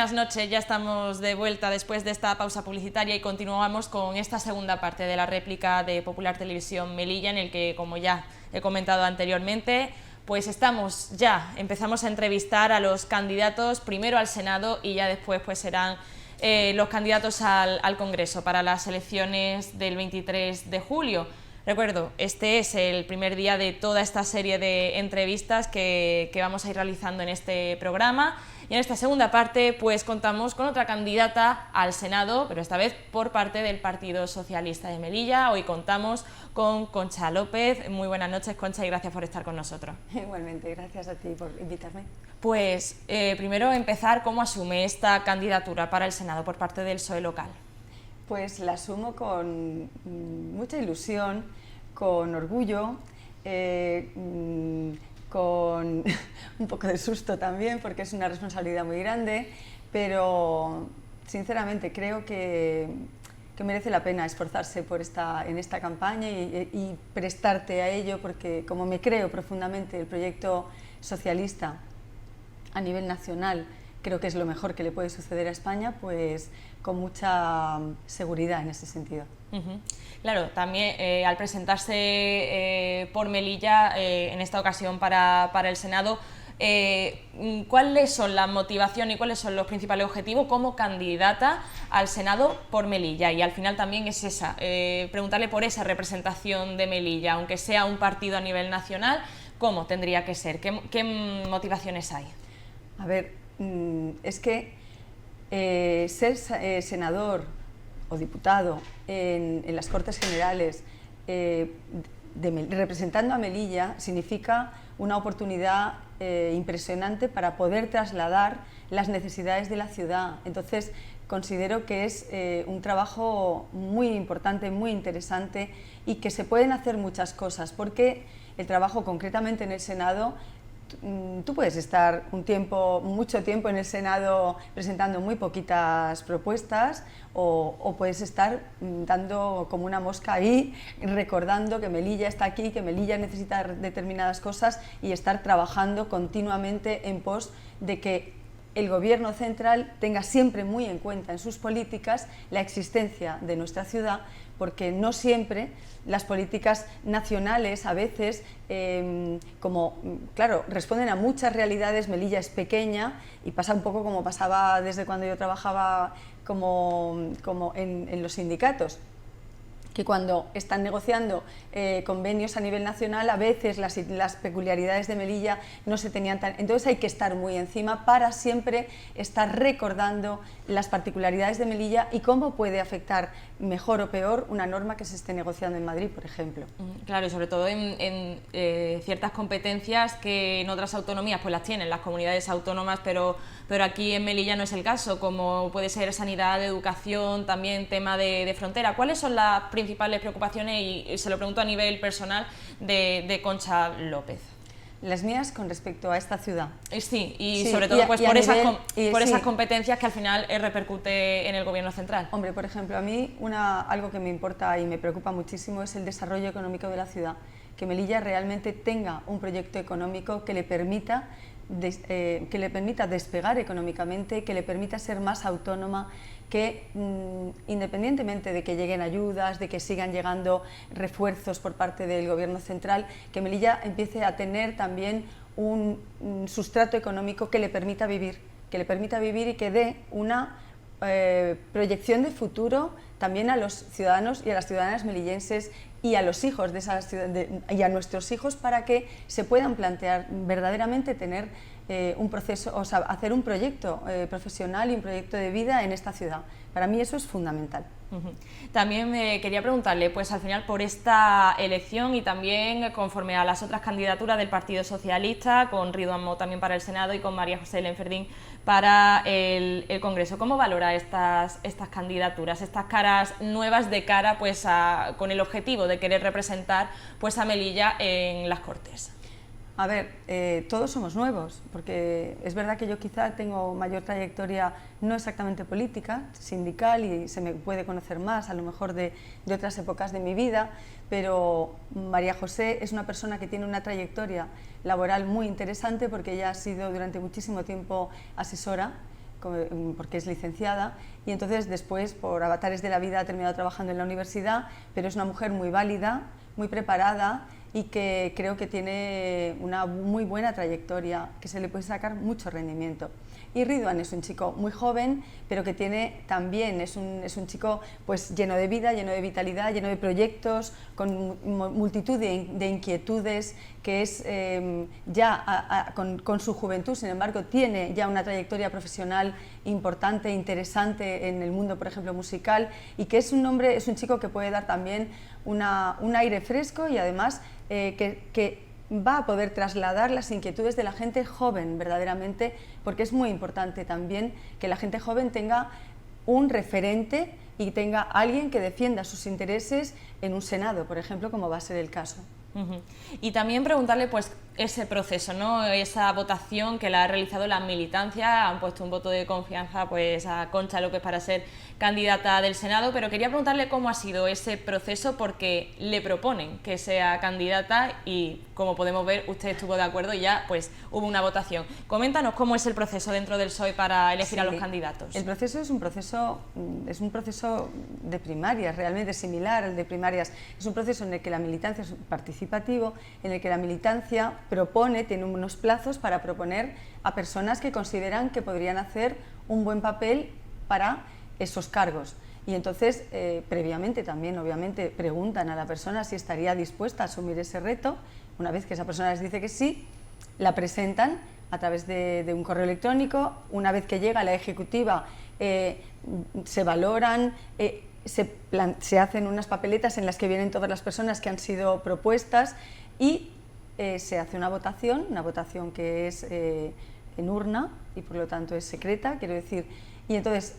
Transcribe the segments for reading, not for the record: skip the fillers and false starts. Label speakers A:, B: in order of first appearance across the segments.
A: buenas noches. Ya estamos de vuelta después de esta pausa publicitaria y continuamos con esta segunda parte de la réplica de Popular Televisión Melilla, en el que, como ya he comentado anteriormente, pues empezamos a entrevistar a los candidatos, primero al Senado y ya después pues serán los candidatos al Congreso para las elecciones del 23 de julio. Recuerdo, este es el primer día de toda esta serie de entrevistas que vamos a ir realizando en este programa, y en esta segunda parte pues contamos con otra candidata al Senado, pero esta vez por parte del Partido Socialista de Melilla. Hoy contamos con Concha López. Muy buenas noches, Concha, y gracias por estar con nosotros.
B: Igualmente, gracias a ti por invitarme.
A: Pues primero empezar, ¿cómo asume esta candidatura para el Senado por parte del PSOE local?
B: Pues la asumo con mucha ilusión, con orgullo, con un poco de susto también, porque es una responsabilidad muy grande, pero sinceramente creo que merece la pena esforzarse en esta campaña y prestarte a ello, porque como me creo profundamente el proyecto socialista a nivel nacional, creo que es lo mejor que le puede suceder a España, pues con mucha seguridad en ese sentido.
A: Claro, también al presentarse por Melilla en esta ocasión para el Senado, ¿cuáles son las motivaciones y cuáles son los principales objetivos como candidata al Senado por Melilla? Y al final también es preguntarle por esa representación de Melilla, aunque sea un partido a nivel nacional, ¿cómo tendría que ser? ¿Qué motivaciones hay?
B: A ver, es que ser senador o diputado en las Cortes Generales representando a Melilla significa una oportunidad impresionante para poder trasladar las necesidades de la ciudad. Entonces considero que es un trabajo muy importante, muy interesante, y que se pueden hacer muchas cosas, porque el trabajo concretamente en el Senado, tú puedes estar mucho tiempo en el Senado presentando muy poquitas propuestas, o puedes estar dando como una mosca ahí, recordando que Melilla está aquí, que Melilla necesita determinadas cosas, y estar trabajando continuamente en pos de que el Gobierno central tenga siempre muy en cuenta en sus políticas la existencia de nuestra ciudad, porque no siempre las políticas nacionales a veces, claro, responden a muchas realidades. Melilla es pequeña y pasa un poco como pasaba desde cuando yo trabajaba como en los sindicatos, que cuando están negociando convenios a nivel nacional, a veces las peculiaridades de Melilla no se tenían tan... Entonces hay que estar muy encima para siempre estar recordando las particularidades de Melilla y cómo puede afectar mejor o peor una norma que se esté negociando en Madrid, por ejemplo.
A: Claro, y sobre todo en ciertas competencias que en otras autonomías pues las tienen las comunidades autónomas, pero aquí en Melilla no es el caso, como puede ser sanidad, educación, también tema de frontera. ¿Cuáles son las principales preocupaciones, y se lo pregunto a nivel personal, de Concha López?
B: Las mías con respecto a esta ciudad.
A: Sí, y sobre todo pues por esas competencias que al final repercute en el Gobierno central.
B: Hombre, por ejemplo, a mí algo que me importa y me preocupa muchísimo es el desarrollo económico de la ciudad, que Melilla realmente tenga un proyecto económico que le permita despegar económicamente, que le permita ser más autónoma, que independientemente de que lleguen ayudas, de que sigan llegando refuerzos por parte del Gobierno central, que Melilla empiece a tener también un sustrato económico que le permita vivir y que dé una proyección de futuro también a los ciudadanos y a las ciudadanas melillenses y a los hijos de esas y a nuestros hijos, para que se puedan plantear verdaderamente tener un proceso, o sea, hacer un proyecto profesional y un proyecto de vida en esta ciudad. Para mí eso es fundamental.
A: También me quería preguntarle, pues al final por esta elección y también conforme a las otras candidaturas del Partido Socialista, con Ridwan Mo también para el Senado y con María José Lenferdín para el Congreso, ¿cómo valora estas candidaturas, estas caras nuevas de cara pues con el objetivo de querer representar pues a Melilla en las Cortes?
B: A ver, todos somos nuevos, porque es verdad que yo quizá tengo mayor trayectoria, no exactamente política, sindical, y se me puede conocer más a lo mejor de otras épocas de mi vida, pero María José es una persona que tiene una trayectoria laboral muy interesante, porque ella ha sido durante muchísimo tiempo asesora porque es licenciada, y entonces después, por avatares de la vida, ha terminado trabajando en la universidad, pero es una mujer muy válida, muy preparada y que creo que tiene una muy buena trayectoria, que se le puede sacar mucho rendimiento. Y Ridwan es un chico muy joven, pero que tiene también, es un chico pues lleno de vida, lleno de vitalidad, lleno de proyectos, con multitud de inquietudes, que es con su juventud, sin embargo, tiene ya una trayectoria profesional importante, interesante en el mundo, por ejemplo, musical, y que es un chico que puede dar también un aire fresco y además que va a poder trasladar las inquietudes de la gente joven verdaderamente, porque es muy importante también que la gente joven tenga un referente y tenga alguien que defienda sus intereses en un Senado, por ejemplo, como va a ser el caso.
A: Y también preguntarle pues ese proceso, ¿no? Esa votación que la ha realizado la militancia, han puesto un voto de confianza pues a Concha López para ser candidata del Senado, pero quería preguntarle cómo ha sido ese proceso porque le proponen que sea candidata y como podemos ver usted estuvo de acuerdo y ya pues hubo una votación. Coméntanos cómo es el proceso dentro del PSOE para elegir a los candidatos.
B: El proceso es un proceso de primarias, realmente similar al de primarias. Es un proceso en el que la militancia es participativo, en el que la militancia tiene unos plazos para proponer a personas que consideran que podrían hacer un buen papel para esos cargos. Y entonces, previamente también, obviamente, preguntan a la persona si estaría dispuesta a asumir ese reto. Una vez que esa persona les dice que sí, la presentan a través de un correo electrónico. Una vez que llega a la ejecutiva, se valoran, se hacen unas papeletas en las que vienen todas las personas que han sido propuestas y se hace una votación que es en urna y por lo tanto es secreta, quiero decir, y entonces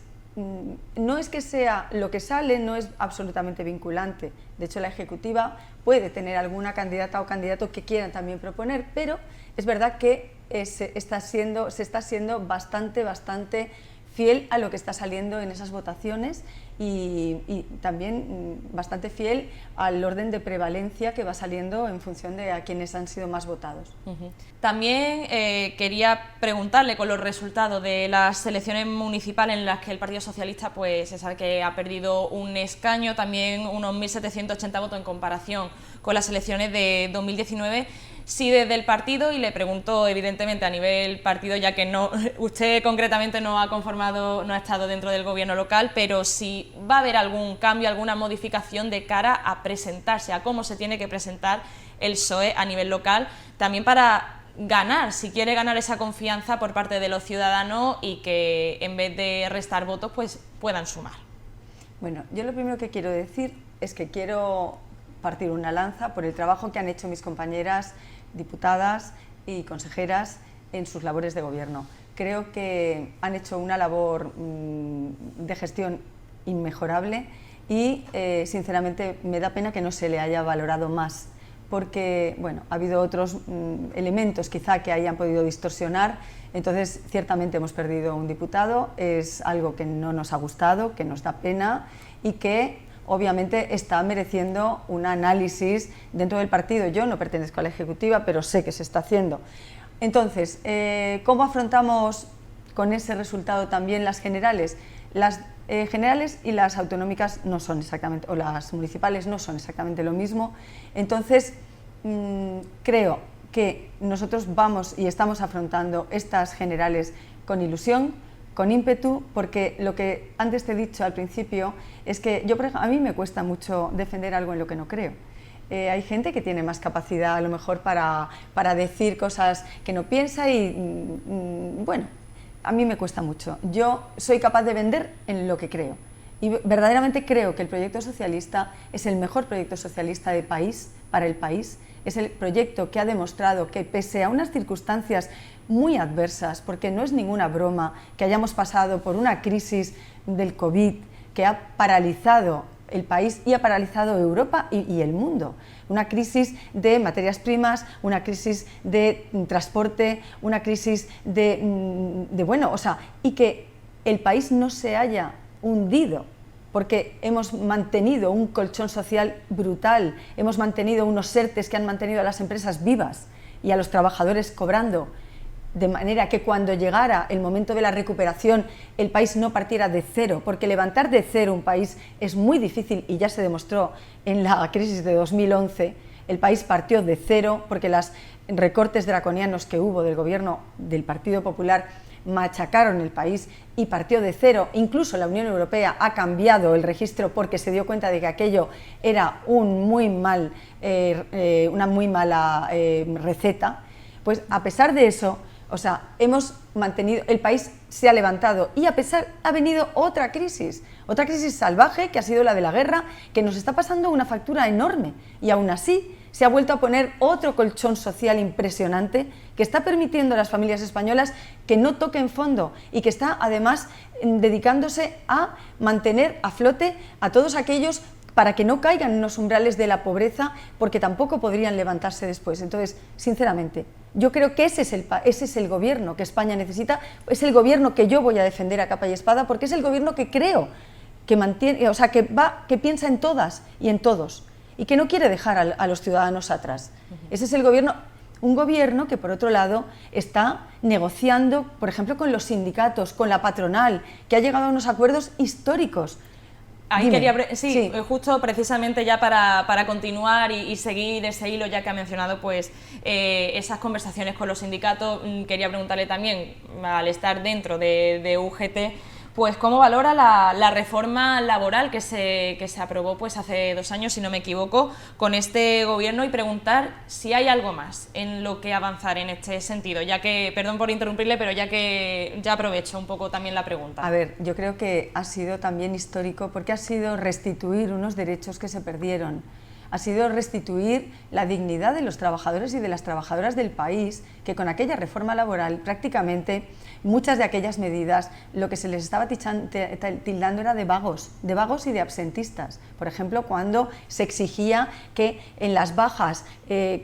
B: no es que sea lo que sale, no es absolutamente vinculante. De hecho, la ejecutiva puede tener alguna candidata o candidato que quieran también proponer, pero es verdad que se está siendo bastante fiel a lo que está saliendo en esas votaciones y también bastante fiel al orden de prevalencia que va saliendo en función de a quienes han sido más votados.
A: También quería preguntarle con los resultados de las elecciones municipales en las que el Partido Socialista pues se sabe que ha perdido un escaño, también unos 1.780 votos en comparación con las elecciones de 2019, si desde el partido, y le pregunto evidentemente a nivel partido, ya que no, usted concretamente no ha estado dentro del gobierno local, pero si va a haber algún cambio, alguna modificación de cara a presentarse, a cómo se tiene que presentar el PSOE a nivel local, también para ganar, si quiere ganar esa confianza por parte de los ciudadanos y que en vez de restar votos pues puedan sumar.
B: Bueno, yo lo primero que quiero decir es que quiero partir una lanza por el trabajo que han hecho mis compañeras diputadas y consejeras en sus labores de gobierno. Creo que han hecho una labor de gestión inmejorable y sinceramente me da pena que no se le haya valorado más, porque bueno, ha habido otros elementos quizá que hayan podido distorsionar. Entonces ciertamente hemos perdido un diputado, es algo que no nos ha gustado, que nos da pena y que obviamente está mereciendo un análisis dentro del partido. Yo no pertenezco a la ejecutiva, pero sé que se está haciendo. Entonces, ¿cómo afrontamos con ese resultado también las generales? Las generales y las autonómicas no son exactamente, o las municipales no son exactamente lo mismo. Entonces, creo que nosotros vamos y estamos afrontando estas generales con ilusión, con ímpetu, porque lo que antes te he dicho al principio es que yo, por ejemplo, a mí me cuesta mucho defender algo en lo que no creo. Hay gente que tiene más capacidad a lo mejor para decir cosas que no piensa y bueno, a mí me cuesta mucho. Yo soy capaz de vender en lo que creo y verdaderamente creo que el proyecto socialista es el mejor proyecto socialista de país, para el país. Es el proyecto que ha demostrado que pese a unas circunstancias muy adversas, porque no es ninguna broma que hayamos pasado por una crisis del COVID que ha paralizado el país y ha paralizado Europa y el mundo. Una crisis de materias primas, una crisis de transporte, una crisis y que el país no se haya hundido, porque hemos mantenido un colchón social brutal, hemos mantenido unos ERTEs que han mantenido a las empresas vivas y a los trabajadores cobrando. de manera que cuando llegara el momento de la recuperación el país no partiera de cero, porque levantar de cero un país es muy difícil y ya se demostró en la crisis de 2011, el país partió de cero porque los recortes draconianos que hubo del gobierno del Partido Popular machacaron el país y partió de cero. Incluso la Unión Europea ha cambiado el registro porque se dio cuenta de que aquello era una muy mala receta. Pues a pesar de eso, o sea, hemos mantenido, el país se ha levantado y ha venido otra crisis salvaje que ha sido la de la guerra, que nos está pasando una factura enorme y aún así se ha vuelto a poner otro colchón social impresionante que está permitiendo a las familias españolas que no toquen fondo y que está además dedicándose a mantener a flote a todos aquellos para que no caigan en los umbrales de la pobreza, porque tampoco podrían levantarse después. Entonces, sinceramente, yo creo que ese es el gobierno que España necesita, es el gobierno que yo voy a defender a capa y espada, porque es el gobierno que creo que mantiene, o sea, que piensa en todas y en todos, y que no quiere dejar a los ciudadanos atrás. Ese es el gobierno, un gobierno que por otro lado está negociando, por ejemplo, con los sindicatos, con la patronal, que ha llegado a unos acuerdos históricos.
A: Ahí sí, justo precisamente ya para continuar y seguir ese hilo, ya que ha mencionado pues esas conversaciones con los sindicatos, quería preguntarle también, al estar dentro de UGT, pues cómo valora la reforma laboral que se aprobó pues hace 2 años, si no me equivoco, con este gobierno, y preguntar si hay algo más en lo que avanzar en este sentido, ya que, perdón por interrumpirle, pero ya aprovecho un poco también la pregunta.
B: A ver, yo creo que ha sido también histórico porque ha sido restituir unos derechos que se perdieron, ha sido restituir la dignidad de los trabajadores y de las trabajadoras del país, que con aquella reforma laboral prácticamente muchas de aquellas medidas lo que se les estaba tildando era de vagos y de absentistas. Por ejemplo, cuando se exigía que en las bajas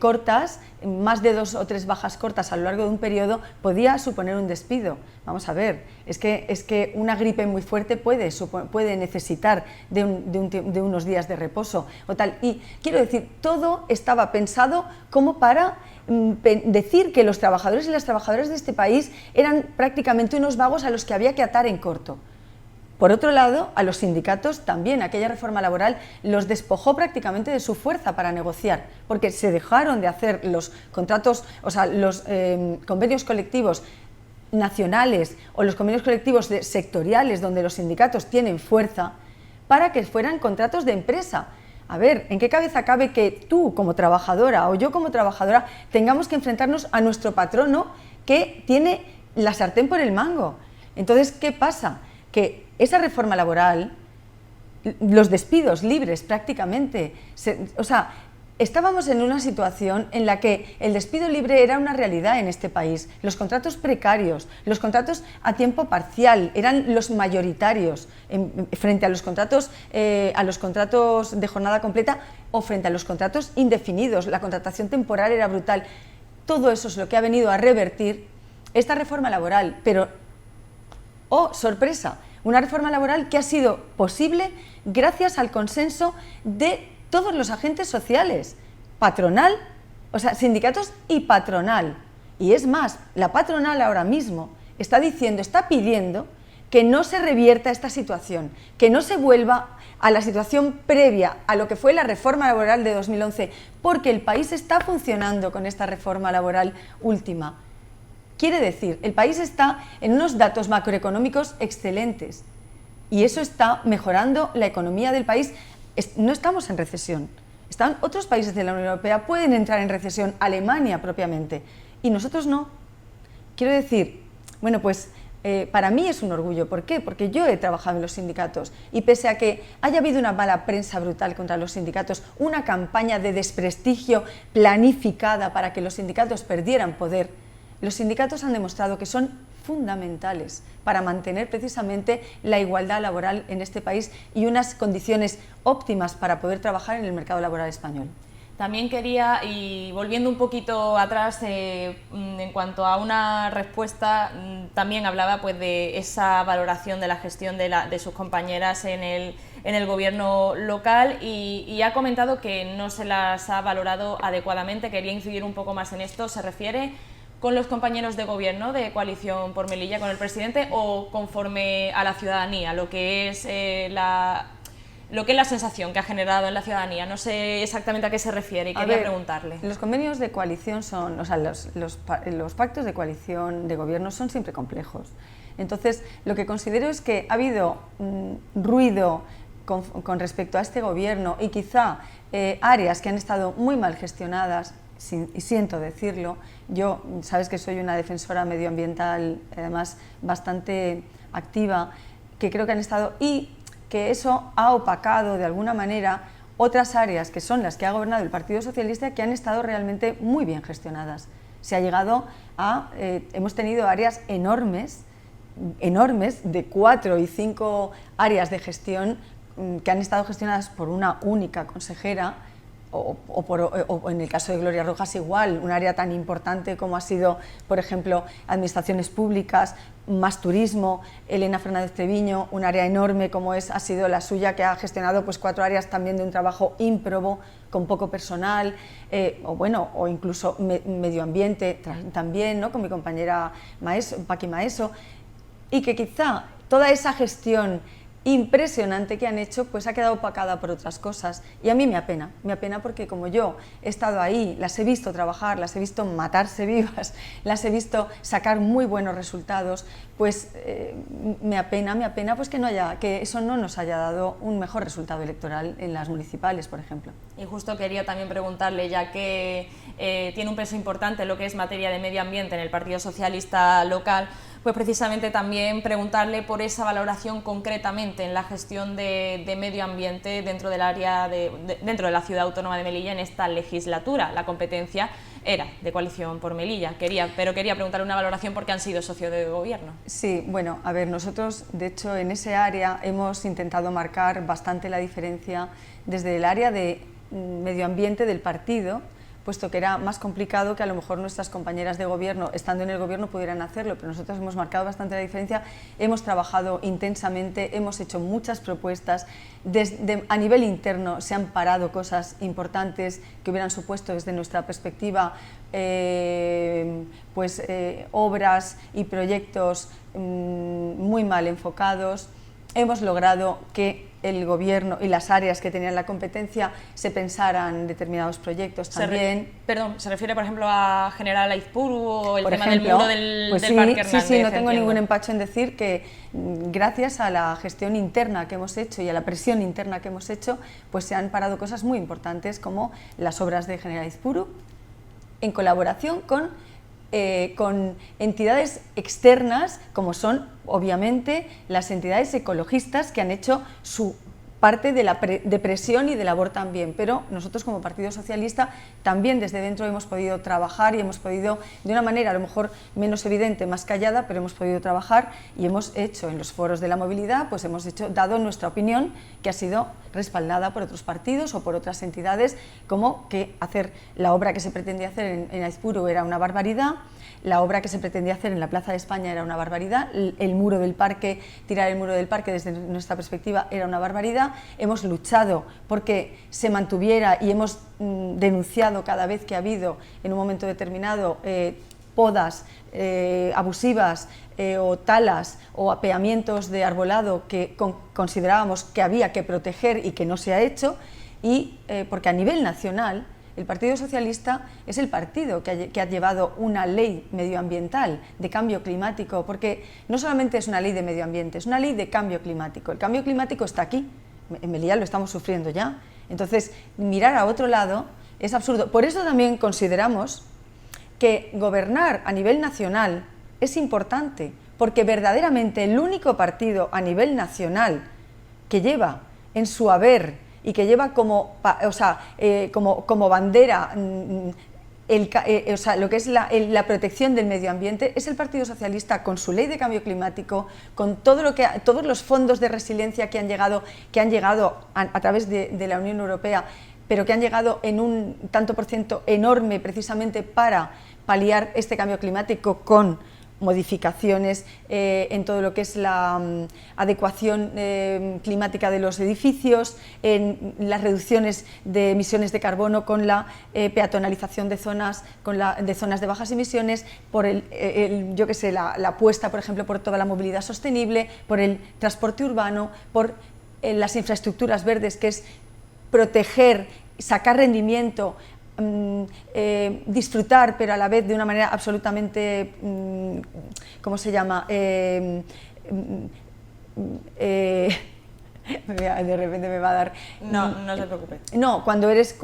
B: cortas, más de 2 o 3 bajas cortas a lo largo de un periodo, podía suponer un despido. Vamos a ver, es que una gripe muy fuerte puede necesitar de unos días de reposo o tal. Y quiero decir, todo estaba pensado como para decir que los trabajadores y las trabajadoras de este país eran prácticamente unos vagos a los que había que atar en corto. Por otro lado, a los sindicatos también aquella reforma laboral los despojó prácticamente de su fuerza para negociar, porque se dejaron de hacer los contratos, o sea, los convenios colectivos nacionales o los convenios colectivos sectoriales donde los sindicatos tienen fuerza, para que fueran contratos de empresa. A ver, ¿en qué cabeza cabe que tú como trabajadora o yo como trabajadora tengamos que enfrentarnos a nuestro patrono que tiene la sartén por el mango? Entonces, ¿qué pasa? Que esa reforma laboral, los despidos libres prácticamente, estábamos en una situación en la que el despido libre era una realidad en este país. Los contratos precarios, los contratos a tiempo parcial eran los mayoritarios frente a los contratos de jornada completa o frente a los contratos indefinidos. La contratación temporal era brutal. Todo eso es lo que ha venido a revertir esta reforma laboral, pero ¡oh, sorpresa! Una reforma laboral que ha sido posible gracias al consenso de todos los agentes sociales, patronal, o sea, sindicatos y patronal. Y es más, la patronal ahora mismo está pidiendo que no se revierta esta situación, que no se vuelva a la situación previa a lo que fue la reforma laboral de 2011, porque el país está funcionando con esta reforma laboral última. Quiere decir, el país está en unos datos macroeconómicos excelentes y eso está mejorando la economía del país. No estamos en recesión. Otros países de la Unión Europea pueden entrar en recesión, Alemania propiamente, y nosotros no. Quiero decir, bueno, pues para mí es un orgullo. ¿Por qué? Porque yo he trabajado en los sindicatos y pese a que haya habido una mala prensa brutal contra los sindicatos, una campaña de desprestigio planificada para que los sindicatos perdieran poder, los sindicatos han demostrado que son fundamentales para mantener precisamente la igualdad laboral en este país y unas condiciones óptimas para poder trabajar en el mercado laboral español.
A: También quería, y volviendo un poquito atrás, en cuanto a una respuesta, también hablaba pues de esa valoración de la gestión de sus compañeras en el gobierno local y ha comentado que no se las ha valorado adecuadamente. Quería incidir un poco más en esto. Se refiere con los compañeros de gobierno de Coalición por Melilla, con el presidente, o conforme a la ciudadanía, lo que es la sensación que ha generado en la ciudadanía? No sé exactamente a qué se refiere y quería preguntarle.
B: Los convenios de coalición son, o sea, los pactos de coalición de gobierno son siempre complejos. Entonces, lo que considero es que ha habido ruido con respecto a este gobierno y quizá áreas que han estado muy mal gestionadas, y siento decirlo. Yo, sabes que soy una defensora medioambiental, además bastante activa, que creo que han estado, y que eso ha opacado de alguna manera otras áreas que son las que ha gobernado el Partido Socialista, que han estado realmente muy bien gestionadas. Se ha llegado a, hemos tenido áreas enormes de 4 y 5 áreas de gestión que han estado gestionadas por una única consejera, o en el caso de Gloria Rojas igual, un área tan importante como ha sido, por ejemplo, administraciones públicas, más turismo, Elena Fernández Treviño, un área enorme como ha sido la suya, que ha gestionado pues 4 áreas también de un trabajo ímprobo, con poco personal, o incluso medio ambiente también, ¿no?, con mi compañera Paqui Maeso, y que quizá toda esa gestión impresionante que han hecho, pues ha quedado opacada por otras cosas, y a mí me apena porque como yo he estado ahí, las he visto trabajar, las he visto matarse vivas, las he visto sacar muy buenos resultados, pues me apena pues que eso no nos haya dado un mejor resultado electoral en las municipales, por ejemplo.
A: Y justo quería también preguntarle, ya que tiene un peso importante lo que es materia de medio ambiente en el Partido Socialista local, pues precisamente también preguntarle por esa valoración concretamente en la gestión de medio ambiente dentro del área dentro de la Ciudad Autónoma de Melilla en esta legislatura. La competencia era de Coalición por Melilla, pero quería preguntarle una valoración porque han sido socio de gobierno.
B: Sí, bueno, a ver, nosotros de hecho en ese área hemos intentado marcar bastante la diferencia desde el área de medio ambiente del partido, puesto que era más complicado que a lo mejor nuestras compañeras de gobierno, estando en el gobierno, pudieran hacerlo, pero nosotros hemos marcado bastante la diferencia, hemos trabajado intensamente, hemos hecho muchas propuestas, a nivel interno se han parado cosas importantes que hubieran supuesto desde nuestra perspectiva obras y proyectos muy mal enfocados. Hemos logrado que el gobierno y las áreas que tenían la competencia se pensaran determinados proyectos también.
A: ¿Se refiere, por ejemplo, a General Aizpuru o el tema del muro del Parque Hernández?
B: Sí, no tengo ningún empacho en decir que gracias a la gestión interna que hemos hecho y a la presión interna que hemos hecho, pues se han parado cosas muy importantes como las obras de General Aizpuru, en colaboración con entidades externas, como son obviamente las entidades ecologistas que han hecho su parte de presión y de labor también, pero nosotros como Partido Socialista también desde dentro hemos podido trabajar y hemos podido, de una manera a lo mejor menos evidente, más callada, pero hemos podido trabajar y hemos hecho en los foros de la movilidad, pues hemos dado nuestra opinión, que ha sido respaldada por otros partidos o por otras entidades, como que hacer la obra que se pretendía hacer en Aizpuru era una barbaridad, la obra que se pretendía hacer en la Plaza de España era una barbaridad, el muro del parque, tirar el muro del parque desde nuestra perspectiva era una barbaridad. Hemos luchado porque se mantuviera y hemos denunciado cada vez que ha habido en un momento determinado podas abusivas o talas o apeamientos de arbolado que considerábamos que había que proteger y que no se ha hecho, y porque a nivel nacional el Partido Socialista es el partido que ha llevado una ley medioambiental de cambio climático, porque no solamente es una ley de medio ambiente, es una ley de cambio climático. El cambio climático está aquí, en Melilla lo estamos sufriendo ya, entonces mirar a otro lado es absurdo. Por eso también consideramos que gobernar a nivel nacional es importante, porque verdaderamente el único partido a nivel nacional que lleva en su haber y que lleva como bandera lo que es la protección del medio ambiente es el Partido Socialista, con su ley de cambio climático, con todos los fondos de resiliencia que han llegado a través de la Unión Europea, pero que han llegado en un tanto por ciento enorme precisamente para paliar este cambio climático, con modificaciones en todo lo que es la adecuación climática de los edificios, en las reducciones de emisiones de carbono con la peatonalización de zonas, de zonas de bajas emisiones, por yo que sé, la apuesta, por ejemplo, por toda la movilidad sostenible, por el transporte urbano, por las infraestructuras verdes, que es proteger, sacar rendimiento, disfrutar, pero a la vez de una manera absolutamente, ¿cómo se llama? De repente me va a dar...
A: No se preocupe.
B: No, cuando eres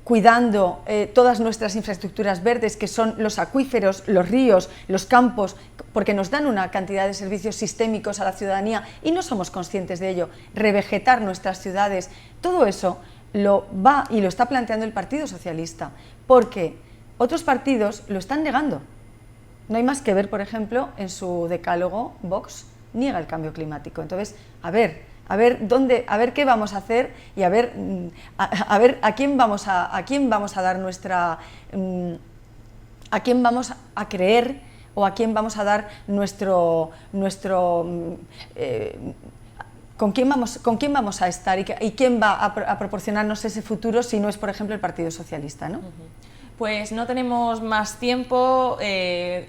B: cuidando todas nuestras infraestructuras verdes, que son los acuíferos, los ríos, los campos, porque nos dan una cantidad de servicios sistémicos a la ciudadanía y no somos conscientes de ello, revegetar nuestras ciudades, todo eso lo va y lo está planteando el Partido Socialista, porque otros partidos lo están negando. No hay más que ver, por ejemplo, en su decálogo, Vox niega el cambio climático. Entonces, a ver qué vamos a hacer y a ver a quién vamos a dar nuestra, a quién vamos a creer o a quién vamos a dar ¿con quién vamos a estar y quién va a proporcionarnos ese futuro si no es, por ejemplo, el Partido Socialista, ¿no?
A: Pues no tenemos más tiempo,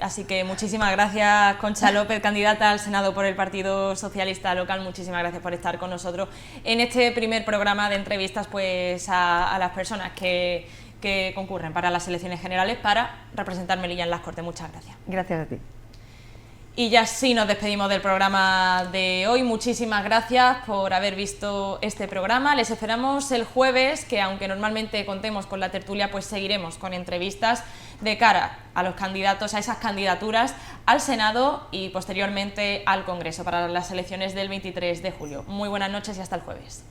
A: así que muchísimas gracias, Concha López, candidata al Senado por el Partido Socialista Local. Muchísimas gracias por estar con nosotros en este primer programa de entrevistas pues, a las personas que concurren para las elecciones generales para representar Melilla en las Cortes. Muchas gracias.
B: Gracias a ti.
A: Y ya sí nos despedimos del programa de hoy. Muchísimas gracias por haber visto este programa. Les esperamos el jueves, que aunque normalmente contemos con la tertulia, pues seguiremos con entrevistas de cara a los candidatos, a esas candidaturas al Senado y posteriormente al Congreso para las elecciones del 23 de julio. Muy buenas noches y hasta el jueves.